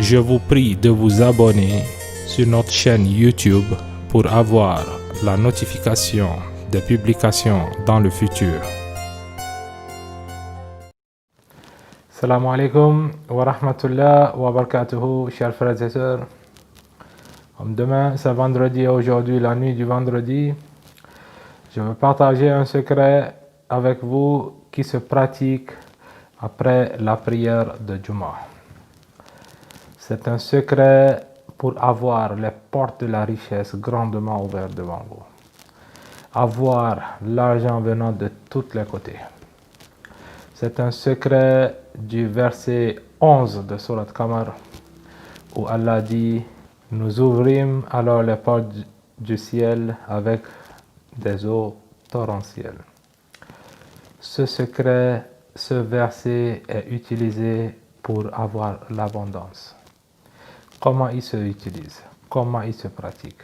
Je vous prie de vous abonner sur notre chaîne YouTube pour avoir la notification des publications dans le futur. Salam alaikum wa rahmatullah wa barakatuhu, chers frères et sœurs. Comme demain, c'est vendredi et aujourd'hui, la nuit du vendredi, je veux partager un secret avec vous qui se pratique après la prière de Juma. C'est un secret pour avoir les portes de la richesse grandement ouvertes devant vous. Avoir l'argent venant de tous les côtés. C'est un secret du verset 11 de Surat Qamar où Allah dit: nous ouvrîmes alors les portes du ciel avec des eaux torrentielles. Ce secret, ce verset est utilisé pour avoir l'abondance. Comment il se utilise? Comment il se pratique?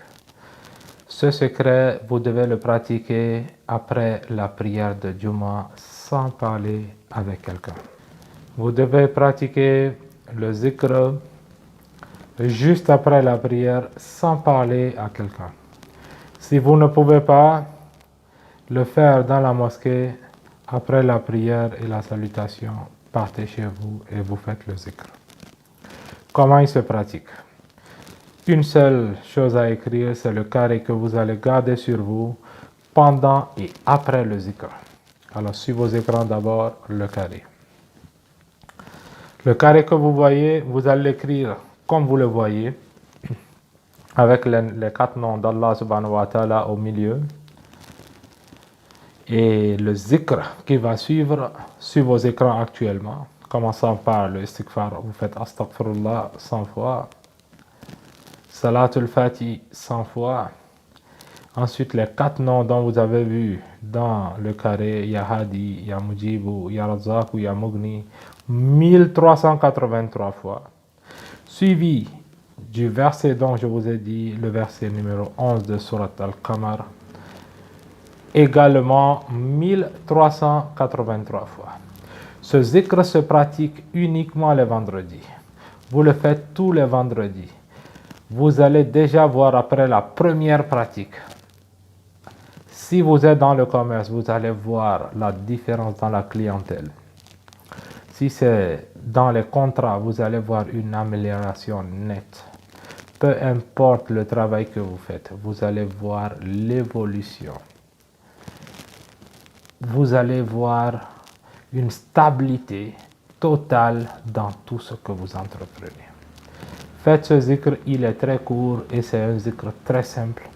Ce secret, vous devez le pratiquer après la prière de Juma sans parler avec quelqu'un. Vous devez pratiquer le zikr juste après la prière sans parler à quelqu'un. Si vous ne pouvez pas le faire dans la mosquée, après la prière et la salutation, partez chez vous et vous faites le zikr. Comment il se pratique? Une seule chose à écrire, c'est le carré que vous allez garder sur vous pendant et après le zikr. Alors sur vos écrans d'abord, le carré. Le carré que vous voyez, vous allez l'écrire comme vous le voyez, avec les 4 noms d'Allah subhanahu wa ta'ala au milieu. Et le zikr qui va suivre sur vos écrans actuellement, commençant par le istighfar, vous faites astaghfirullah 100 fois, salatul fatih 100 fois. Ensuite, les 4 noms dont vous avez vu dans le carré, Ya Hadi, Ya Mujibu, Ya Razak ou Ya Mughni, 1383 fois. Suivi du verset dont je vous ai dit, le verset numéro 11 de Surat Al-Qamar, également 1383 fois. Ce zikr se pratique uniquement les vendredis. Vous le faites tous les vendredis. Vous allez déjà voir après la première pratique. Si vous êtes dans le commerce, vous allez voir la différence dans la clientèle. Si c'est dans les contrats, vous allez voir une amélioration nette. Peu importe le travail que vous faites, vous allez voir l'évolution. Vous allez voir une stabilité totale dans tout ce que vous entreprenez. Faites ce zikr, il est très court et c'est un zikr très simple,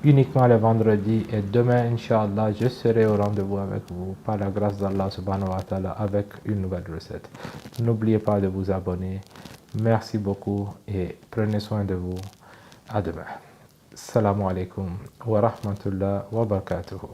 uniquement les vendredis. Et demain, Inch'Allah, je serai au rendez-vous avec vous, par la grâce d'Allah subhanahu wa ta'ala, avec une nouvelle recette. N'oubliez pas de vous abonner. Merci beaucoup et prenez soin de vous. À demain. Assalamu alaikum wa rahmatullah wa barakatuhu.